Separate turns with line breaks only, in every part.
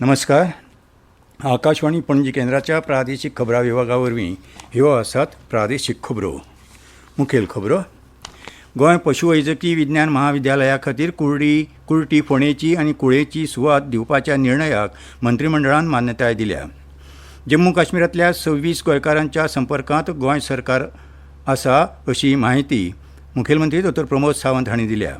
नमस्कार. आकाशवाणी पणजी केंद्राच्या प्रादेशीक खबरां विभागा वरवीं ह्यो आसात प्रादेशीक खबरो. मुखेल खबरो. गोंय पशुवैजकी विज्ञान महाविद्यालया खातीर कुर्टी फोंडेची आनी कुळेची सुवात दिवपाच्या निर्णयाक मंत्रिमंडळान मान्यताय दिल्या. जम्मू काश्मीरांतल्या 26 गोंयकारांच्या संपर्कांत गोंय सरकार आसा अशी माहिती मुखेलमंत्री डॉ. प्रमोद सावंत हांणी दिल्या.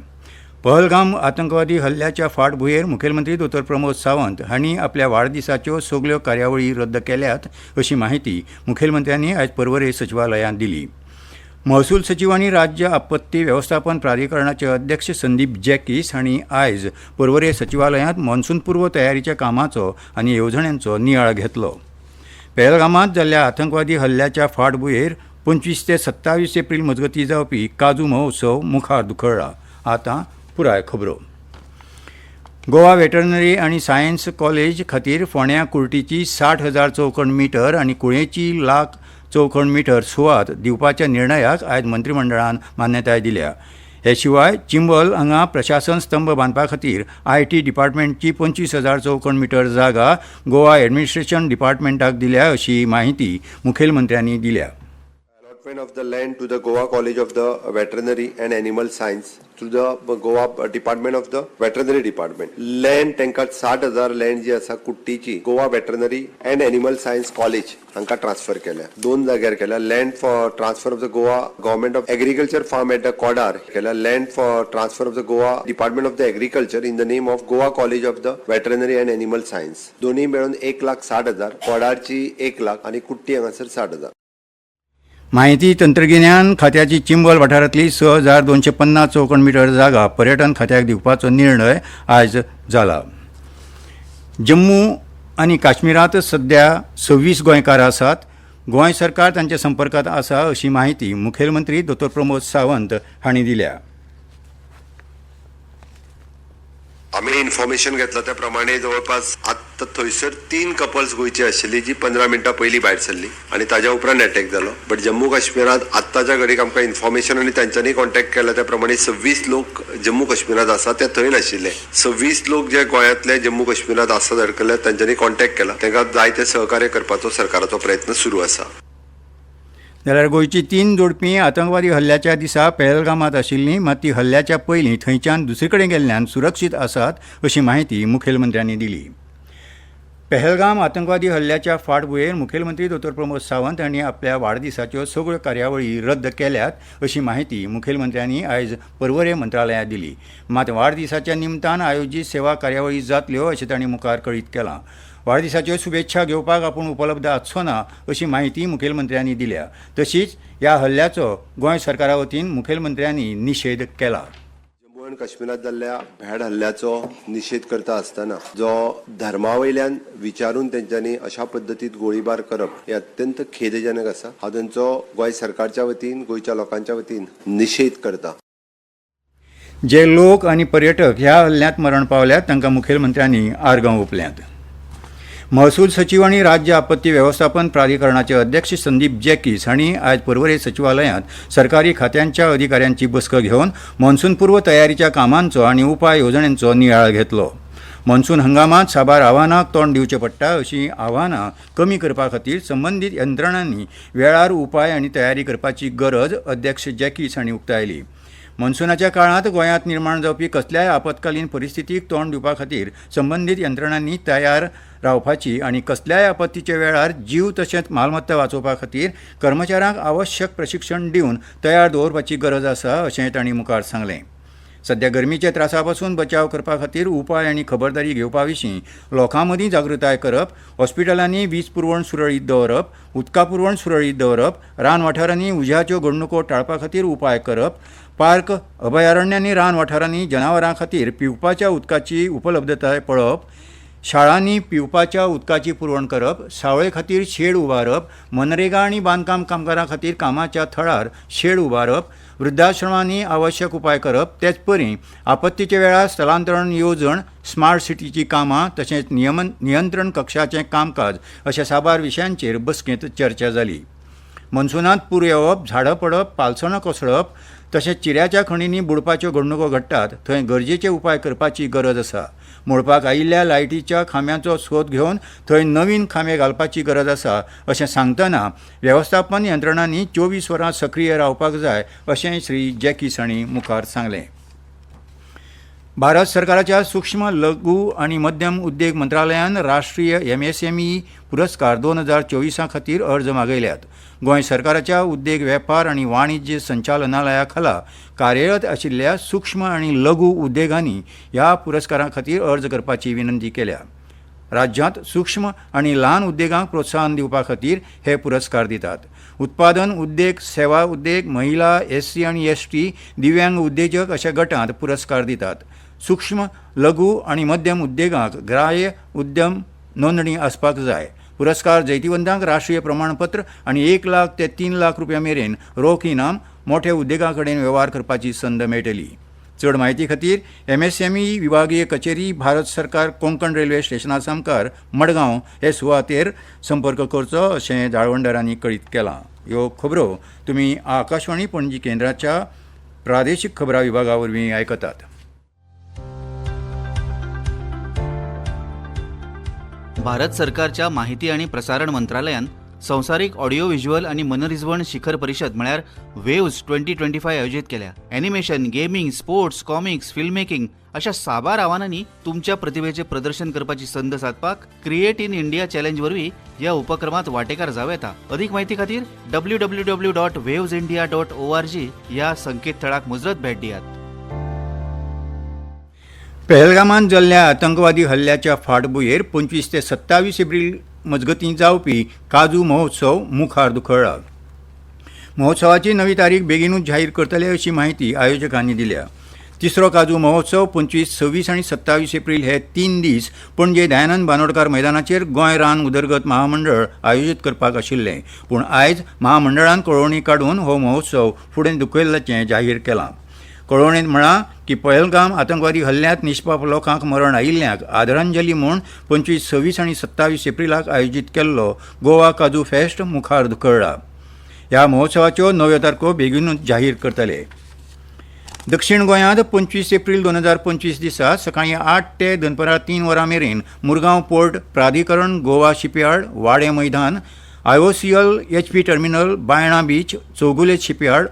पहलगाम आतंकवादी हल्ल्याच्या फाटभुंयेर मुखेलमंत्री डॉ. प्रमोद सावंत हांणी आपल्या वाडदिसाच्यो सगल्यो कार्यावळी रद्द केल्यात अशी माहिती मुखेलमंत्र्यांनी आयज पर्वरे सचिवालयांत दिली. महसूल सचिव आनी राज्य आपत्ती वेवस्थापन प्राधिकरणाचे अध्यक्ष संदीप जॅकीस हांणी आयज पर्वरे सचिवालयांत मॉन्सून पूर्व तयारीच्या कामाचो आनी येवजण्यांचो नियाळ घेतलो. पहलगामांत जाल्ल्या आतंकवादी हल्ल्याच्या फाटभुंयेर 25 ते 27 एप्रील मजगतीं जावपी काजू महोत्सव मुखार धुकळ्ळा. आतां पुराय खबरो. गोवा वेटरनरी आनी सायन्स कॉलेज खातीर फोंड्या कुर्टीची 60,000 चौखण मिटर आनी कुळेची 1,00,000 चौखण मिटर सुवात दिवपाच्या निर्णयाक आयज मंत्रिमंडळान मान्यताय दिल्या. हे शिवाय चिंबल हांगा प्रशासन स्तंभ बांदपा खातीर IT डिपार्टमेंटची 25,000 चौखण मिटर जागा गोवा एडमिनिस्ट्रेशन डिपार्टमेंटाक दिल्या अशी माहिती मुखेलमंत्र्यांनी दिल्या.
Allotment of the land to the Goa College of the Veterinary and Animal Science to the Goa Department of the Veterinary Department. Land तांकां 60,000 लँड जी आसा कुट्टीची Goa veterinary and animal science college हांकां ट्रान्सफर केल्या. 2 जाग्यार केल्या. Land for transfer of the Goa government of agriculture farm at the Codar केल्या. Land for transfer of the Goa department of the agriculture in the name of Goa college of the veterinary and animal science. दोन्ही मेळून 1,60,000. कोडारची 1,00,000 आणि कुट्टी हांगासर 60,000.
माहिती तंत्रगिन्यान खात्याची चिंबल वाठारांतली 6,250 चौखण मिटर जागा पर्यटन खात्याक दिवपाचो निर्णय आयज जाला. जम्मू आनी काश्मीरांत सध्या 26 गोंयकार आसात. गोंय सरकार तांच्या संपर्कांत आसा अशी माहिती मुखेलमंत्री डॉ. प्रमोद सावंत हांणी दिल्या.
आम्ही इन्फॉर्मेशन घेतलं त्याप्रमाणे जवळपास आता थंयसर 3 कपल्स गोयची आशिल्ली जी 15 मिनटां पयलीं भायर सरली आणि ताज्या उपरांत अटॅक जालो. बट जम्मू काश्मीरात आत्ताच्या घडीक आमकां इन्फॉर्मेशन आणि तांच्यांनी कॉन्टॅक्ट केला त्याप्रमाणे 26 लोक जम्मू काश्मीरात आसा ते थंय नाशिल्ले. 26 लोक जे गोंयांतले जम्मू काश्मीरात आसा अडकले तांच्यांनी कॉन्टॅक्ट केला. तांकां जाय ते सहकार्य करपाचो सरकाराचो प्रयत्न सुरू आसा.
जाल्यार गोंयची 3 जोडपी आतंकवादी हल्ल्याच्या दिसा पहलगामात आशिल्लीं, मात ती हल्ल्याच्या पयलीं थंयच्यान दुसरे कडेन गेल्ल्यान सुरक्षीत आसात अशी माहिती मुखेलमंत्र्यांनी दिली. पहलगाम आतंकवादी हल्ल्याच्या फाटभुंयेर मुखेलमंत्री डॉ. प्रमोद सावंत हांणी आपल्या वाडदिसाच्यो सगळ्यो कार्यावळी रद्द केल्यात अशी माहिती मुखेलमंत्र्यांनी आयज पर्वरे मंत्रालयांत दिली. मात वाडदिसाच्या निमतान आयोजीत सेवा कार्यावळी जातल्यो अशें तांणी मुखार कळीत केलां. वाडदिसाच्यो शुभेच्छा घेवपाक आपूण उपलब्ध आसचो ना अशी माहिती मुखेलमंत्र्यांनी दिल्या. तशीच ह्या हल्ल्याचो गोंय सरकारा वतीन मुखेलमंत्र्यांनी निशेध केला.
जम्मू आनी काश्मीरात जाल्ल्या भ्याड हल्ल्याचो निषेध करता आसतना जो धर्मावयल्यान विचारून तेंच्यांनी अशा पद्दतीत गोळीबार करप हे अत्यंत खेदजनक आसा. हांव तांचो गोंय सरकारच्या वतीन गोंयच्या लोकांच्या वतीन निषेध करता.
जे लोक आनी पर्यटक ह्या हल्ल्यांत मरण पावल्यात तांकां मुखेलमंत्र्यांनी आर्गां ओंपल्यांत. महसूल सचिव आनी राज्य आपत्ती वेवस्थापन प्राधिकरणाचे अध्यक्ष संदीप जॅकीस हांणी आयज पर्वरे सचिवालयांत सरकारी खात्यांच्या अधिकाऱ्यांची बसका घेवन मॉन्सून पूर्व तयारीच्या कामांचो आनी उपाय येवजण्यांचो नियाळ घेतलो. मॉन्सून हंगामांत साबार आव्हानांक तोंड दिवचें पडटा अशीं आव्हानां कमी करपा खातीर संबंदीत यंत्रणांनी वेळार उपाय आनी तयारी करपाची गरज अध्यक्ष जॅकीस हांणी उक्तायली. मॉन्सूनाच्या काळांत गोंयांत निर्माण जावपी कसल्याय आपतकालीन परिस्थितीक तोंड दिवपा खातीर संबंदीत यंत्रणांनी तयार रावपाची आनी कसल्याय आपत्तीच्या वेळार जीव तशेंच मालमत्ता वाचोवपा खातीर कर्मचाऱ्यांक आवश्यक प्रशिक्षण दिवन तयार दवरपाची गरज आसा अशें तांणी मुखार सांगलें. सध्या गरमीच्या त्रासा पासून बचाव करपा खातीर उपाय आनी खबरदारी घेवपा विशीं लोकां मदीं जागृताय करप, हॉस्पिटलांनी वीज पुरवण सुरळीत दवरप, उदका पुरवण सुरळीत दवरप, रान वाठारांनी उज्याच्यो घडणुको टाळपा खातीर उपाय करप, पार्क, अभयारण्यांनी रान वाठारांनी जनावरां खातीर पिवपाच्या उदकाची उपलब्धताय पळोवप, शाळांनी पिवपाच्या उदकाची पुरवण करप, सावळे खातीर शेड उबारप, मनरेगा आनी बांदकाम कामगारां खातीर कामाच्या थळार शेड उबारप, वृद्धाश्रमांनी आवश्यक उपाय करप, तेच परी आपत्तीच्या वेळार स्थलांतरण येवजण, स्मार्ट सिटीची कामां तशेंच नियंत्रण कक्षाचें कामकाज अशा साबार विशयांचेर बसकेंत चर्चा जाली. मॉन्सूनांत पूर येवप, झाडां पडप, पालसणां कोसळप तशेंच चिऱ्याच्या खणींनी बुडपाच्यो घडणुको घडटात थंय गरजेचे उपाय करपाची गरज आसा. मोडपाक आयिल्ल्या लायटीच्या खांब्याचो सोद घेवन थंय नवीन खांबे घालपाची गरज आसा अशें सांगतना वेवस्थापन यंत्रणांनी 24 वरां सक्रीय रावपाक जाय अशें श्री जॅकीस हांणी मुखार सांगलें. भारत सरकाराच्या सूक्ष्म लघु आनी मध्यम उद्देग मंत्रालयान राष्ट्रीय MSME पुरस्कार 2024 खातीर अर्ज मागयल्यात. गोंय सरकाराच्या उद्देग वेपार आनी वाणिज्य संचालनालया खाला कार्यरत आशिल्ल्या सूक्ष्म आनी लघु उद्देगांनी ह्या पुरस्कारा खातीर अर्ज करपाची विनंती केल्या. राज्यांत सूक्ष्म आनी ल्हान उद्देगांक प्रोत्साहन दिवपा खातीर हे पुरस्कार दितात. उत्पादन उद्देग, सेवा उद्देग, महिला, SC आनी ST, दिव्यांग उद्देजक अशा गटांत पुरस्कार दितात. सूक्ष्म लघु आनी मध्यम उद्देगांक ग्राह्य उद्यम नोंदणी आसपाक जाय. पुरस्कार जैतिवंतांक राष्ट्रीय प्रमाणपत्र आनी 1 लाख ते 3 लाख रुपया मेरेन रोख इनाम मोठ्या उद्देगां कडेन वेव्हार करपाची संद मेळटली. चड म्हायती खातीर MSME विभागीय कचेरी, भारत सरकार, कोंकण रेल्वे स्टेशना सामकार, मडगांव हे सुवातेर संपर्क करचो अशें जाळवणदारांनी कळीत केलां. ह्यो खबरो तुमी आकाशवाणी पणजी केंद्राच्या प्रादेशीक खबरां विभागा वरवीं आयकतात.
भारत सरकारच्या माहिती आणि प्रसारण मंत्रालयान संवसारीक ऑडिओ व्हिज्युअल आणि मनरिजवण शिखर परिषद म्हळ्यार वेव्ज 2025 आयोजीत केल्या. Animation, gaming, sports, comics, film making अशा साबार आव्हानांनी तुमच्या प्रतिभेचे प्रदर्शन करपाची संद साधपाक क्रिएट इन इंडिया चॅलेंज वरवीं ह्या उपक्रमात वांटेकार जावं येता. अधिक म्हायती खातीर www.wavesindia.org ह्या संकेतथळाक मुजरत भेट दियात.
पहलगामांत जाल्ल्या आतंकवादी हल्ल्याच्या फाटभुंयेर 25 ते 27 एप्रील मजगतीं जावपी काजू महोत्सव मुखार धुकळ्ळा. महोत्सवाची नवी तारीख बेगीनूच जाहीर करतले अशी माहिती आयोजकांनी दिल्या. तिसरो काजू महोत्सव 25, 26 आनी 27 एप्रील हे 3 दीस पणजे दयानंद बांदोडकार मैदानाचेर गोंय रान उदरगत महामंडळ आयोजीत करपाक आशिल्लें, पूण आयज महामंडळान कळोवणी काडून हो महोत्सव फुडें धुकयल्ल्याचें जाहीर केलां. कळोवणेंत म्हळां की पहलगाम आतंकवादी हल्ल्यांत निश्पाप लोकांक मरण आयिल्ल्यांक आदरांजली म्हूण 25, 26 आनी 27 एप्रिलाक आयोजीत केल्लो गोवा काजू फेस्ट मुखार धुकळ्ळा. ह्या महोत्सवाच्यो नव्यो तारखो बेगीनूच जाहीर करतले. दक्षिण गोंयांत 25 एप्रील 2025 दिसा सकाळीं 8 ते दनपारां 3 वरां मेरेन मुरगांव पोर्ट प्राधिकरण, गोवा शिपयार्ड, वाडे मैदान, IOCL HP terminal, Baina beach, Chowgule shipyard,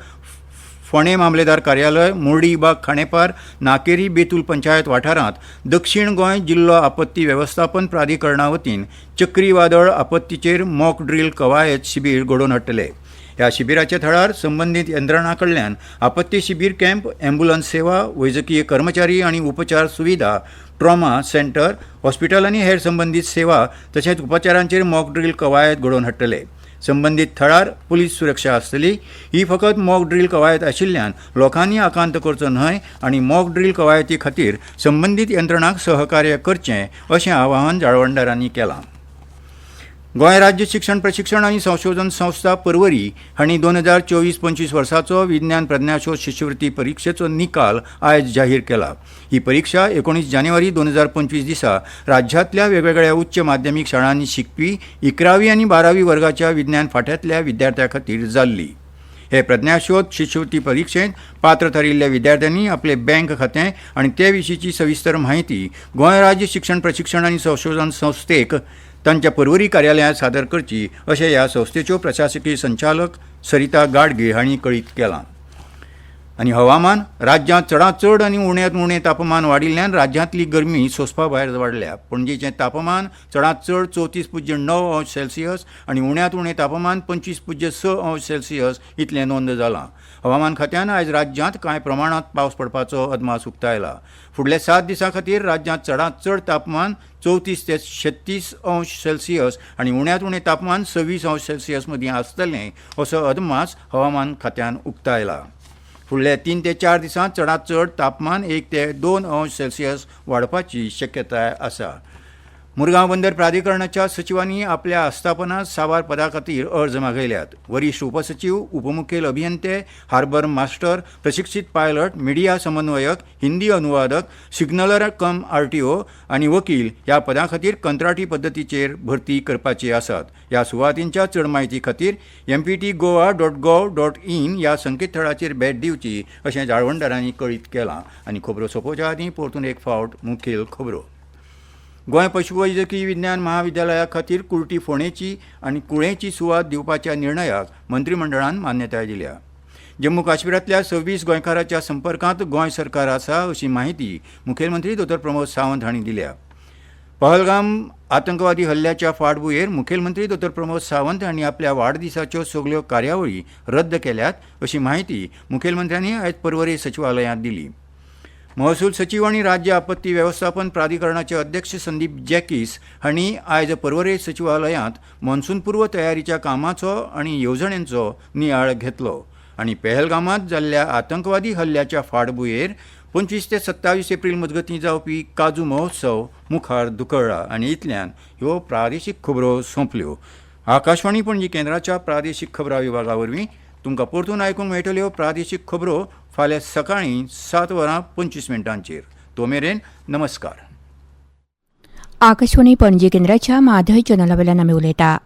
Ponda मामलेदार कार्यालय, मुर्डी बाग खांडेपार, नाकेरी बेतूल पंचायत वाठारांत दक्षिण गोंय जिल्लो आपत्ती वेवस्थापन प्राधिकरणा वतीन चक्रीवादळ आपत्तीचेर मॉक ड्रील कवायत शिबीर घडोवन हाडटले. ह्या शिबिराच्या थळार संबंदीत यंत्रणा कडल्यान आपत्ती शिबीर कॅम्प, अँब्युलन्स सेवा, वैजकीय कर्मचारी आनी उपचार सुविधा, ट्रॉमा सेंटर, हॉस्पिटल आनी हेर संबंदीत सेवा तशेंच उपचारांचेर मॉक ड्रील कवायत घडोवन हाडटले. संबंदीत थळार पुलीस सुरक्षा आसतली. ही फकत मॉक ड्रील कवायत आशिल्ल्यान लोकांनी आकांत करचो न्हय आनी मॉक ड्रील कवायती खातीर संबंदीत यंत्रणांक सहकार्य करचें अशें आवाहन जाळवणदारांनी केलां. गोंय राज्य शिक्षण प्रशिक्षण आनी संशोधन संस्था पर्वरी हांणी 2024-25 वर्साचो विज्ञान प्रज्ञाशोध शिश्यवृत्ती परिक्षेचो निकाल आयज जाहीर केला. ही परिक्षा 19 जानेवारी 2025 दिसा राज्यांतल्या वेगवेगळ्या उच्च माध्यमीक शाळांनी शिकपी 11वी आनी 12वी वर्गाच्या विज्ञान फांट्यांतल्या विद्यार्थ्यां खातीर जाल्ली. हे प्रज्ञाशोध शिश्यवृत्ती परिक्षेंत पात्र थारिल्ल्या विद्यार्थ्यांनी आपले बँक खातें आनी ते विशींची सविस्तर म्हायती गोंय राज्य शिक्षण प्रशिक्षण आनी संशोधन संस्थेक तांच्या पर्वरी कार्यालयांत सादर करची अशें ह्या संस्थेच्यो प्रशासकीय संचालक सरिता गाडगे हांणी कळीत केलां. आनी हवामान राज्यांत चडांत चड आनी उण्यांत उणें तापमान वाडिल्ल्यान राज्यांतली गरमी सोंसपा भायर वाडल्या. पणजेचें तापमान चडांत चड 34.9 अंश सेल्सियस आनी उण्यांत उणें तापमान 25.6 अंश सेल्सियस इतलें नोंद जालां. हवामान खात्यान आयज राज्यांत कांय प्रमाणांत पावस पडपाचो अदमास उक्तायला. फुडल्या 7 दिसां खातीर राज्यांत चडांत चड तापमान 34 ते 36 अंश सेल्सियस आनी उण्यांत उणें तापमान 26 अंश सेल्सियस मदीं आसतलें असो अदमास हवामान खात्यान उक्तायला. फुडल्या 3 ते 4 दिसांत चडांत चड तापमान 1 ते 2 अंश सेल्सियस वाडपाची शक्यताय आसा. मुरगांव बंदर प्राधिकरणाच्या सचिवांनी आपल्या आस्थापना साबार पदा खातीर अर्ज मागयल्यात. वरिश्ठ उपसचिव, उपमुखेल अभियंते, हार्बर मास्टर, प्रशिक्षीत पायलट, मिडिया समन्वयक, हिंदी अनुवादक, सिग्नलर कम RTO आनी वकील ह्या पदां खातीर कंत्राटी पद्दतीचेर भरती करपाची आसात. ह्या सुवातींच्या चड म्हायती खातीर mptgoa.gov.in ह्या संकेतथळाचेर भेट दिवची अशें जाळवणदारांनी कळीत केलां. आनी खबरो सोंपोवच्या आदीं परतून एक फावट मुखेल खबरो. गोंय पशुवैजकी विज्ञान महाविद्यालया खातीर कुर्टी फोंडेची आनी कुळेची सुवात दिवपाच्या निर्णयाक मंत्रिमंडळान मान्यताय दिल्या. जम्मू काश्मीरांतल्या 26 गोंयकारांच्या संपर्कांत गोंय सरकार आसा अशी माहिती मुखेलमंत्री दोतोर प्रमोद सावंत हांणी दिल्या. पहलगाम आतंकवादी हल्ल्याच्या फाटभुंयेर मुखेलमंत्री दोतोर प्रमोद सावंत हांणी आपल्या वाडदिसाच्यो सगल्यो कार्यावळी रद्द केल्यात अशी माहिती मुखेलमंत्र्यांनी आयज पर्वरी सचिवालयांत दिली. महसूल सचिव आनी राज्य आपत्ती वेवस्थापन प्राधिकरणाचे अध्यक्ष संदीप जॅकीस हांणी आयज पर्वरे सचिवालयांत मॉन्सून पूर्व तयारीच्या कामाचो आनी येवजण्यांचो नियाळ घेतलो आनी पहलगामांत जाल्ल्या आतंकवादी हल्ल्याच्या फाटभुंयेर 25 ते 27 एप्रील मजगतीं जावपी काजू महोत्सव मुखार धुकळ्ळा आनी इतल्यान ह्यो प्रादेशीक खबरो सोंपल्यो. आकाशवाणी पणजी केंद्राच्या प्रादेशीक खबरां विभागा वरवीं तुमकां परतून आयकूंक मेळटल्यो प्रादेशीक खबरो फाल्यां सकाळीं 7:25 तो मेरेन नमस्कार.
आकाशवाणी पणजी केंद्राच्या माधय चॅनला वेल्यान आमी उलयता.